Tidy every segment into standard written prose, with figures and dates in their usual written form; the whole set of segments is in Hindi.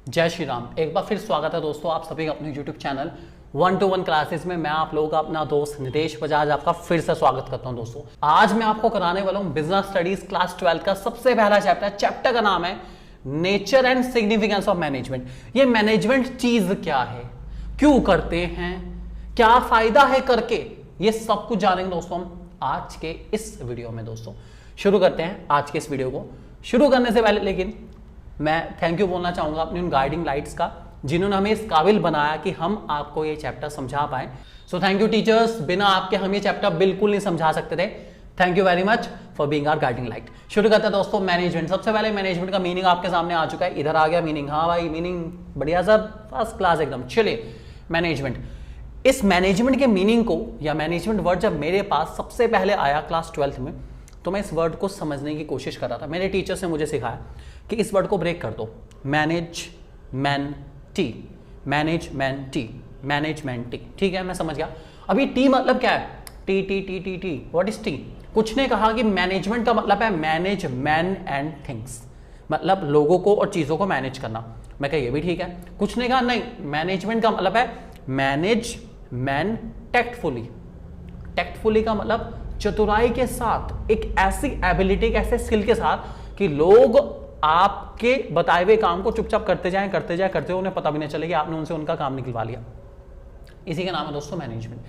जय श्री राम। एक बार फिर स्वागत है दोस्तों आप सभी का अपने YouTube चैनल 1-to-1 क्लासेस में। मैं आप लोगों का अपना दोस्त नितेश बजाज आपका फिर से स्वागत करता हूं। दोस्तों आज मैं आपको कराने वाला हूं बिजनेस स्टडीज क्लास 12 का सबसे पहला चैप्टर। चैप्टर का नाम है nature and significance of management. ये मैनेजमेंट चीज क्या है, क्यों करते हैं, क्या फायदा है करके, ये सब कुछ जानेंगे दोस्तों हम आज के इस वीडियो में। दोस्तों शुरू करते हैं आज के इस वीडियो को। शुरू करने से पहले लेकिन मैं थैंक यू बोलना चाहूंगा अपनी उन गाइडिंग लाइट्स का जिन्होंने हमें इस काबिल बनाया कि हम आपको ये चैप्टर समझा पाए। सो थैंक यू टीचर्स, बिना आपके हम ये चैप्टर बिल्कुल नहीं समझा सकते थे। Thank you very much for being our guiding light. शुरू करते हैं दोस्तों मैनेजमेंट। सबसे पहले मैनेजमेंट का मीनिंग आपके सामने आ चुका है, इधर आ गया मीनिंग। हाँ भाई मीनिंग बढ़िया सर, फर्स्ट क्लास एकदम। चलिए मैनेजमेंट, इस मैनेजमेंट के मीनिंग को या मैनेजमेंट वर्ड जब मेरे पास सबसे पहले आया क्लास 12th में तो मैं इस वर्ड को समझने की कोशिश कर रहा था। मेरे टीचर्स ने मुझे सिखाया कि इस वर्ड को ब्रेक कर दो, मैनेजमेंटी, मैनेजमेंटी, मैनेजमेंटी। ठीक है, मैं समझ गया। अभी टी मतलब क्या है? T T T T T what is T? कुछ ने कहा कि मैनेजमेंट का मतलब है मैनेज मैन एंड थिंग्स, मतलब लोगों को और चीजों को मैनेज करना। मैं कहा ये भी ठीक है। कुछ ने कहा नहीं, मैनेजमेंट का मतलब है मैनेज मैन टैक्टफुली। टैक्टफुली का मतलब चतुराई के साथ, एक ऐसी एबिलिटी, एक ऐसे स्किल के साथ कि लोग आपके बताए हुए काम को चुपचाप करते जाएं करते हुए उन्हें पता भी नहीं चले कि आपने उनसे उनका काम निकलवा लिया। इसी का नाम है दोस्तों मैनेजमेंट।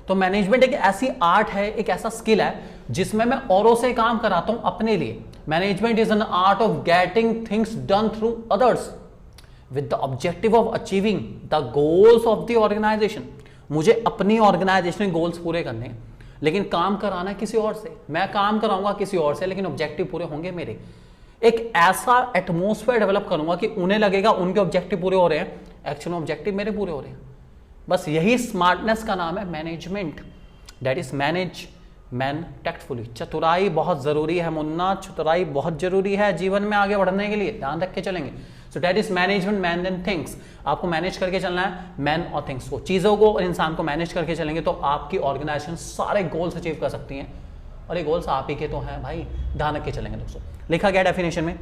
तो मैनेजमेंट एक ऐसी आर्ट है, एक ऐसा स्किल है जिसमें मैं औरों से काम कराता हूं अपने लिए। Management is an art of getting things done through others with the objective of achieving the goals of the organisation. मुझे अपनी ऑर्गेनाइजेशन गोल्स पूरे करने हैं, लेकिन काम कराना किसी और से। मैं काम कराऊंगा किसी और से, लेकिन ऑब्जेक्टिव पूरे होंगे मेरे। एक ऐसा एटमोस्फेयर डेवलप करूंगा कि उन्हें लगेगा उनके ऑब्जेक्टिव पूरे हो रहे हैं, एक्चुअली ऑब्जेक्टिव मेरे पूरे हो रहे हैं। बस यही स्मार्टनेस का नाम है management. That is manage man tactfully. चतुराई बहुत जरूरी है मुन्ना, चतुराई बहुत जरूरी है जीवन में आगे बढ़ने के लिए, ध्यान रख के चलेंगे। So that is management man and things. आपको मैनेज करके चलना है मैन और थिंग्स को, चीजों को और इंसान को मैनेज करके चलेंगे तो आपकी ऑर्गेनाइजेशन सारे गोल्स अचीव कर सकती हैं। और ये गोल्स आप ही के तो हैं भाई, ध्यान रख के चलेंगे दोस्तों। लिखा गया डेफिनेशन में,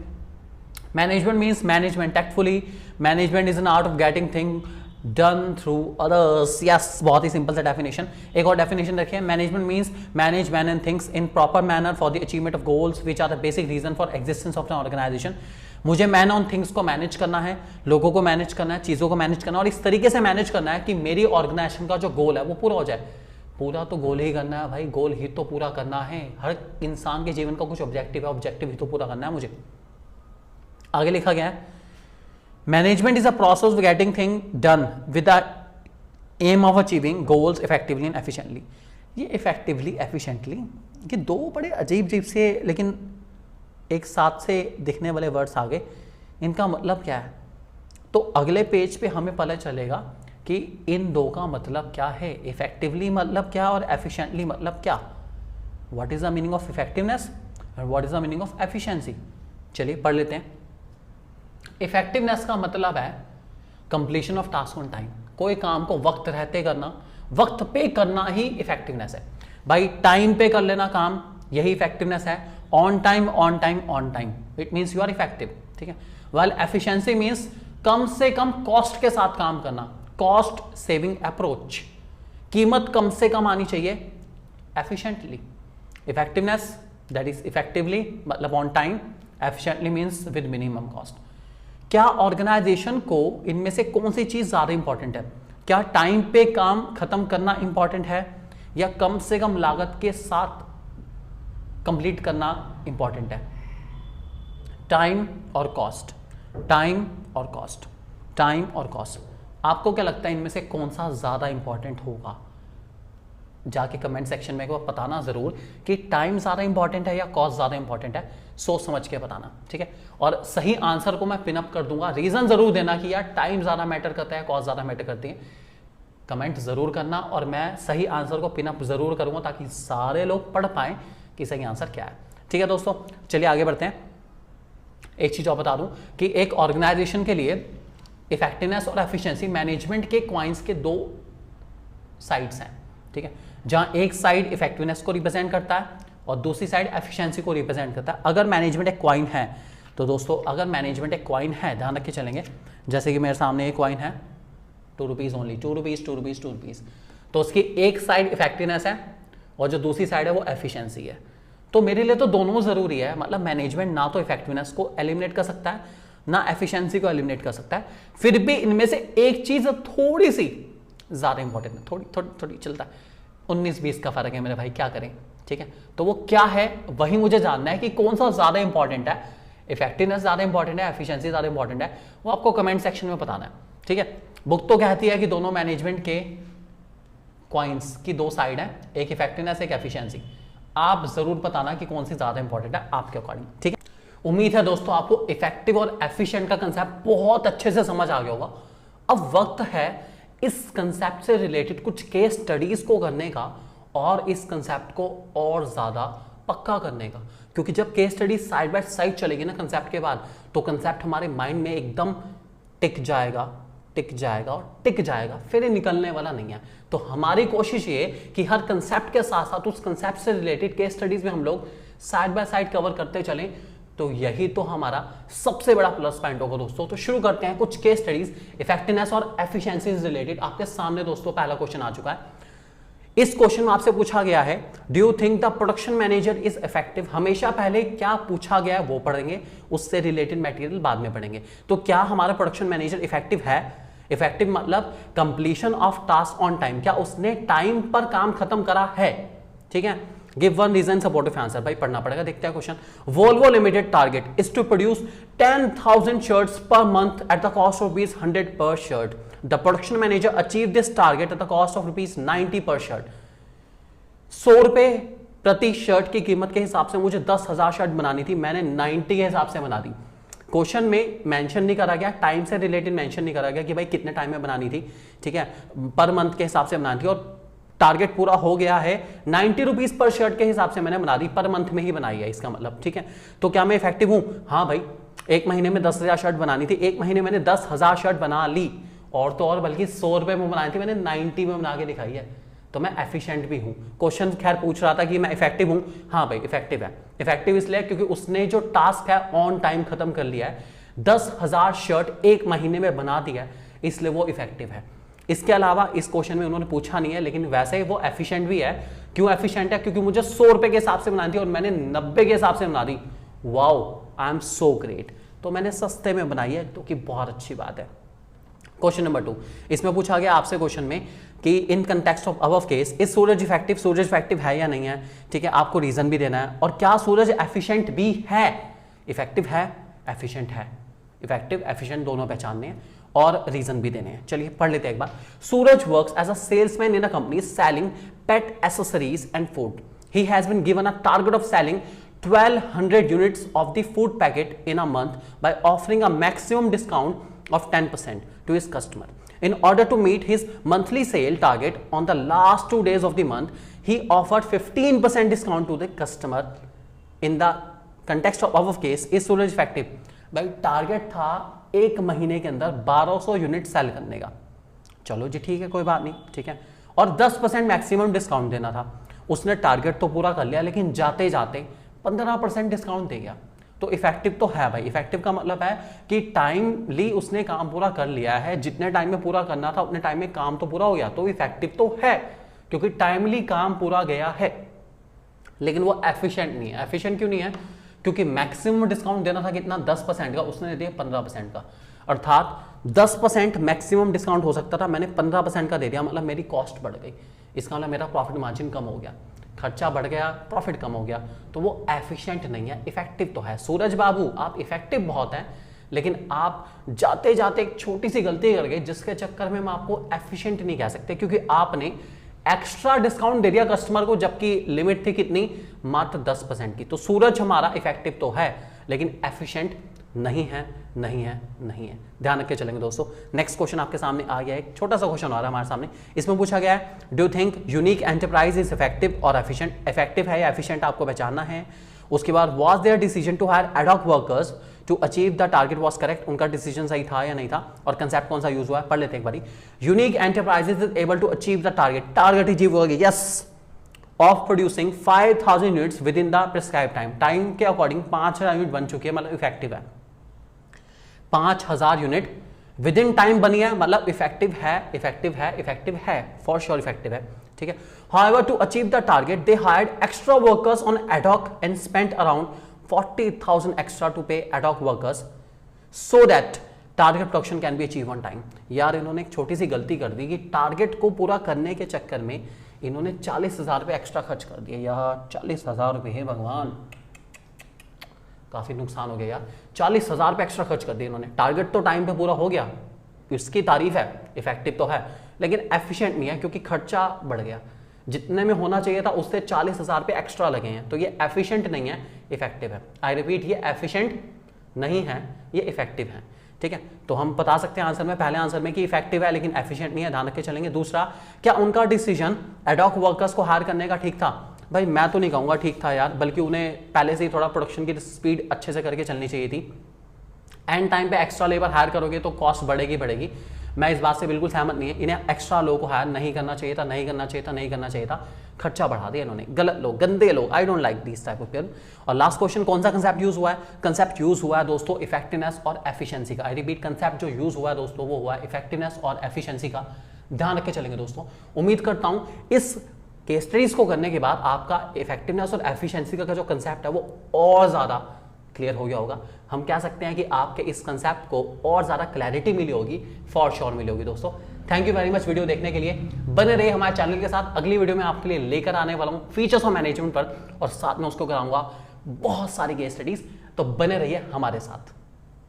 management means management tactfully. Management is an art of getting thing done through others. Yes, बहुत ही सिंपल सा डेफिनेशन। एक और डेफिनेशन रखिए, management means manage man and things in proper manner for the achievement of goals which are the basic reason for existence of an organisation. मुझे मैन ऑन थिंग्स को मैनेज करना है, लोगों को मैनेज करना है, चीजों को मैनेज करना है, और इस तरीके से मैनेज करना है कि मेरी ऑर्गेनाइजेशन का जो गोल है वो पूरा हो जाए। पूरा तो गोल ही करना है भाई, गोल ही तो पूरा करना है। हर इंसान के जीवन का कुछ ऑब्जेक्टिव है, ऑब्जेक्टिव ही तो पूरा करना है मुझे। आगे लिखा गया है, management is a process of getting thing done with the aim of achieving goals effectively and efficiently. ये इफेक्टिवली एफिशिएंटली, ये दो बड़े अजीब अजीब से लेकिन एक साथ से दिखने वाले वर्ड्स आगे, इनका मतलब क्या है? तो अगले पेज पे हमें पता चलेगा कि इन दो का मतलब क्या है। इफेक्टिवली मतलब क्या और एफिशिएंटली मतलब क्या। What is the meaning of effectiveness और what is the meaning of efficiency. चलिए पढ़ लेते हैं। इफेक्टिवनेस का मतलब है completion of task on time. कोई काम को वक्त रहते करना, वक्त पे करना ही इफेक्टिवनेस है भाई। टाइम पे कर लेना काम, यही इफेक्टिवनेस है। On time on time on time, it means you are effective. ठीक है। वेल एफिशिएंसी मीन्स कम से कम कॉस्ट के साथ काम करना, कॉस्ट सेविंग अप्रोच। कीमत कम से कम आनी चाहिए efficiently. Effectiveness that is effectively मतलब on time, efficiently means with minimum cost. क्या ऑर्गेनाइजेशन को इनमें से कौन सी चीज ज्यादा इंपॉर्टेंट है? क्या टाइम पे काम खत्म करना इंपॉर्टेंट है या कम से कम लागत के साथ कंप्लीट करना इंपॉर्टेंट है? टाइम और कॉस्ट, टाइम और कॉस्ट, टाइम और कॉस्ट। आपको क्या लगता है इनमें से कौन सा ज्यादा इंपॉर्टेंट होगा? जाके कमेंट सेक्शन में एक बार बताना जरूर कि टाइम ज्यादा इंपॉर्टेंट है या कॉस्ट ज्यादा इंपॉर्टेंट है। सोच समझ के बताना, ठीक है। और सही आंसर को मैं पिनअप कर दूंगा, रीजन जरूर देना कि यार टाइम ज्यादा मैटर करता है, कॉस्ट ज्यादा मैटर करती है। कमेंट जरूर करना और मैं सही आंसर को पिनअप जरूर करूंगा ताकि सारे लोग पढ़ पाएं कि सही आंसर क्या है। ठीक है दोस्तों, चलिए आगे बढ़ते हैं। एक चीज और बता दूं कि एक ऑर्गेनाइजेशन के लिए इफेक्टिवनेस और एफिशिएंसी मैनेजमेंट के क्वाइंस के दो साइड्स हैं। ठीक है, जहां एक साइड इफेक्टिवनेस को रिप्रेजेंट करता है और दूसरी साइड एफिशिएंसी को रिप्रेजेंट करता है। अगर मैनेजमेंट एक क्वाइन है तो दोस्तों अगर मैनेजमेंट एक कॉइन है, ध्यान रख के चलेंगे, जैसे कि मेरे सामने एक कॉइन है, 2 rupees only, 2 rupees 2 rupees 2 rupees, तो उसकी एक साइड इफेक्टिवनेस है और जो दूसरी साइड है वो एफिशिएंसी है। तो मेरे लिए तो दोनों ज़रूरी है, मतलब मैनेजमेंट ना तो इफेक्टिवनेस को एलिमिनेट कर सकता है ना एफिशिएंसी को एलिमिनेट कर सकता है, फिर भी इनमें से एक चीज़ थोड़ी सी ज़्यादा इंपॉर्टेंट है, थोड़ी चलता है, 19-20 का फर्क है मेरे भाई, क्या करें, ठीक है। तो वो क्या है वही मुझे जानना है कि कौन सा ज़्यादा इंपॉर्टेंट है, इफेक्टिवनेस ज़्यादा इंपॉर्टेंट है, एफिशिएंसी ज़्यादा इंपॉर्टेंट है, वो आपको कमेंट सेक्शन में बताना है, ठीक है। बुक तो कहती है कि दोनों मैनेजमेंट के कॉइन्स की 2 साइड है, एक इफेक्टिवनेस एक एफिशिएंसी। आप जरूर बताना कि कौन सी ज़्यादा इंपॉर्टेंट है आपके अकॉर्डिंग, ठीक है। उम्मीद है दोस्तों आपको इफेक्टिव और एफिशिएंट का कंसेप्ट बहुत अच्छे से समझ आ गया होगा। अब वक्त है इस कंसेप्ट से रिलेटेड कुछ केस स्टडीज को करने का और इस कंसेप्ट को और ज्यादा पक्का करने का, क्योंकि जब case study side by side चलेगी ना कंसेप्ट के बाद, तो कंसेप्ट हमारे माइंड में एकदम टिक जाएगा और टिक जाएगा, फिर ये निकलने वाला नहीं है। तो हमारी कोशिश ये कि हर कंसेप्ट के साथ साथ उस कंसेप्ट से रिलेटेड केस स्टडीज में हम लोग साइड बाय साइड कवर करते चलें, तो यही तो हमारा सबसे बड़ा प्लस पॉइंट होगा दोस्तों। तो शुरू करते हैं कुछ केस स्टडीज इफेक्टिवनेस और एफिशिएंसी से रिलेटेड। आपके सामने दोस्तों पहला क्वेश्चन आ चुका है। इस क्वेश्चन में आपसे पूछा गया है, do you think the production manager is effective. हमेशा पहले क्या पूछा गया है वो पढ़ेंगे, उससे रिलेटेड मटेरियल बाद में पढ़ेंगे। तो क्या हमारा प्रोडक्शन मैनेजर इफेक्टिव है। इफेक्टिव मतलब completion of task on time, क्या उसने टाइम पर काम खत्म करा है, ठीक है। Give one reason supportive answer, भाई पढ़ना पड़ेगा। देखते हैं question. Volvo limited target is to produce 10,000 shirts per month at the cost of ₹100 per shirt. The production manager achieve this target at the cost of ₹90 per shirt. 100 रुपए प्रति शर्ट की कीमत के हिसाब से मुझे 10,000 शर्ट बनानी थी, मैंने 90 के हिसाब से बना दी। क्वेश्चन में मेंशन नहीं करा गया, टाइम से रिलेटेड मेंशन नहीं करा गया कि भाई कितने टाइम में बनानी थी, ठीक है, पर मंथ के हिसाब से बनानी थी, और टारगेट पूरा हो गया है। 90 रुपीज पर शर्ट के हिसाब से मैंने बना दी, पर मंथ में ही बनाई है इसका मतलब, ठीक है। तो क्या मैं इफेक्टिव हूं। हाँ भाई, एक महीने में 10,000 शर्ट बनानी थी, एक महीने मैंने 10,000 शर्ट बना ली, और तो और बल्कि 100 रुपए में बनानी थी, मैंने 90 में बना के दिखाई है। तो मैं एफिशिएंट भी हूं। क्वेश्चन खैर पूछ रहा था कि मैं इफेक्टिव हूं। हाँ भाई इफेक्टिव है। इफेक्टिव इसलिए क्योंकि उसने जो टास्क है ऑन टाइम खत्म कर लिया है, 10,000 शर्ट एक महीने में बना दिया है, इसलिए वो इफेक्टिव है। इसके अलावा इस क्वेश्चन में उन्होंने पूछा नहीं है, लेकिन वैसे ही वो एफिशिएंट भी है। क्यों एफिशिएंट है, क्योंकि मुझे 100 रुपए के हिसाब से बनानी थी और मैंने 90 के हिसाब से बना दी। Wow, I am so great. तो मैंने सस्ते में बनाई है, तो कि बहुत अच्छी बात है। क्वेश्चन नंबर 2, इसमें पूछा गया आपसे क्वेश्चन में कि in context of above case is Suraj effective. Suraj effective है या नहीं है, ठीक है, आपको रीजन भी देना है। और क्या सूरज एफिशिएंट भी है। इफेक्टिव है, एफिशिएंट है, इफेक्टिव एफिशिएंट दोनों पहचानने हैं और रीजन भी देने हैं। चलिए पढ़ लेते हैं एक बार। Suraj works as a salesman in a company selling pet accessories and food. He has been given a target of selling 1200 units of the food packet in a month by offering a maximum discount of 10% to his customer. In order to meet his monthly sale target on the last 2 days of the month, he offered 15% discount to the customer. In the context of above case, is Suraj effective? भाई टारगेट था एक महीने के अंदर 1200 यूनिट सेल करने का। चलो जी ठीक है, कोई बात नहीं, ठीक है, और 10% मैक्सिमम डिस्काउंट देना था। उसने टारगेट तो पूरा कर लिया, लेकिन जाते जाते 15% डिस्काउंट दे गया। तो इफेक्टिव तो है भाई। इफेक्टिव का मतलब है कि टाइमली उसने काम पूरा कर लिया है, जितने टाइम में पूरा करना था उतने टाइम में काम तो पूरा हो गया, तो इफेक्टिव तो है क्योंकि टाइमली काम पूरा गया है। लेकिन वो एफिशिएंट नहीं है। एफिशिएंट क्यों नहीं है, क्योंकि मैक्सिमम डिस्काउंट देना था कितना, 10% का, उसने दिया 15% का। अर्थात 10% मैक्सिमम डिस्काउंट हो सकता था, मैंने 15% का दे दिया, मतलब मेरी कॉस्ट बढ़ गई। इसका मतलब मेरा प्रॉफिट मार्जिन कम हो गया, खर्चा बढ़ गया, प्रॉफिट कम हो गया। तो वो एफिशिएंट नहीं है, इफेक्टिव तो है। सूरज बाबू आप इफेक्टिव बहुत हैं, लेकिन आप जाते जाते एक छोटी सी गलती कर गए, जिसके चक्कर में मैं आपको एफिशिएंट नहीं कह सकते, क्योंकि आपने एक्स्ट्रा डिस्काउंट दे दिया कस्टमर को, जबकि लिमिट थी कितनी, मात्र 10% की। तो सूरज हमारा इफेक्टिव तो है, लेकिन एफिशिएंट नहीं है, नहीं है, नहीं है। ध्यान रख के चलेंगे दोस्तों। नेक्स्ट क्वेश्चन आपके सामने आ गया, एक छोटा सा क्वेश्चन आ रहा है हमारे सामने। इसमें पूछा गया है, do you think unique enterprise is effective और एफिशिएंट। इफेक्टिव है या एफिशिएंट आपको पहचानना है। उसके बाद was their decision to hire ad hoc workers to achieve the target was correct. उनका डिसीजन सही था या नहीं था, और कंसेप्ट कौन सा यूज हुआ है, पढ़ लेते हैं एक बारी। Unique enterprises is able to achieve the target. Target achieve हो गया, yes, of producing 5000 units within the prescribe time. Time के अकॉर्डिंग 5000 यूनिट बन चुकी है, मतलब इफेक्टिव है। 5000 यूनिट विद इन टाइम बनी है, मतलब इफेक्टिव है, इफेक्टिव है, इफेक्टिव है, फॉर श्योर इफेक्टिव है, ठीक है। However to achieve the target they hired extra workers on ad hoc and spent around 40,000 extra to pay ad hoc workers so that target production can be achieve on time. यार इन्होंने एक छोटी सी गलती कर दी कि टारगेट को पूरा करने के चक्कर में इन्होंने 40,000 रुपये एक्स्ट्रा खर्च कर दिए। यार 40,000 रुपये है भगवान, काफी नुकसान हो गया यार। 40,000 रुपये एक्स्ट्रा खर्च कर दिए इन्होंने। टारगेट तो टाइम पे पूरा हो गया, इसकी तारीफ है, इफेक्टिव तो है, लेकिन एफिशिएंट नहीं है क्योंकि खर्चा बढ़ गया। जितने में होना चाहिए था उससे 40,000 रुपये एक्स्ट्रा लगे हैं, तो ये एफिशिएंट नहीं है, इफेक्टिव है। आई रिपीट, ये एफिशिएंट नहीं है, ये इफेक्टिव है, ठीक है। तो हम बता सकते हैं आंसर में, पहले आंसर में कि इफेक्टिव है लेकिन एफिशिएंट नहीं है, ध्यान रख के चलेंगे। दूसरा, क्या उनका डिसीजन एडॉक वर्कर्स को हायर करने का ठीक था? भाई मैं तो नहीं कहूंगा ठीक था यार, बल्कि उन्हें पहले से ही थोड़ा प्रोडक्शन की स्पीड अच्छे से करके चलनी चाहिए थी। एंड टाइम पे एक्स्ट्रा लेबर हायर करोगे तो कॉस्ट बढ़ेगी बढ़ेगी, मैं इस बात से बिल्कुल सहमत नहीं है। इन्हें एक्स्ट्रा लोगों को हायर नहीं करना चाहिए था, नहीं करना चाहिए था, नहीं करना चाहिए था, खर्चा बढ़ा दिया इन्होंने। गलत लोग, गंदे लोग, I don't like this type of people. और लास्ट क्वेश्चन, कौन सा कंसेप्ट यूज हुआ है? कंसेप्ट यूज हुआ है दोस्तों इफेक्टिवनेस और एफिशिएंसी का। आई रिपीट, कंसेप्ट जो यूज हुआ है दोस्तों वो हुआ है इफेक्टिवनेस और एफिशिएंसी का। ध्यान रख के चलेंगे दोस्तों। उम्मीद करता हूं इस केस स्टडीज को करने के बाद आपका इफेक्टिवनेस और एफिशिएंसी का जो कंसेप्ट है वो और ज्यादा क्लियर हो गया होगा। हम कह सकते हैं कि आपके इस कंसेप्ट को और ज्यादा क्लैरिटी मिली होगी, फॉर श्योर मिली होगी दोस्तों। Thank you very much video देखने के लिए। बने रहिए हमारे चैनल के साथ। अगली वीडियो में आपके लिए लेकर आने वाला हूं फीचर्स ऑफ मैनेजमेंट पर, और साथ में उसको कराऊंगा बहुत सारी केस स्टडीज। तो बने रहिए हमारे साथ।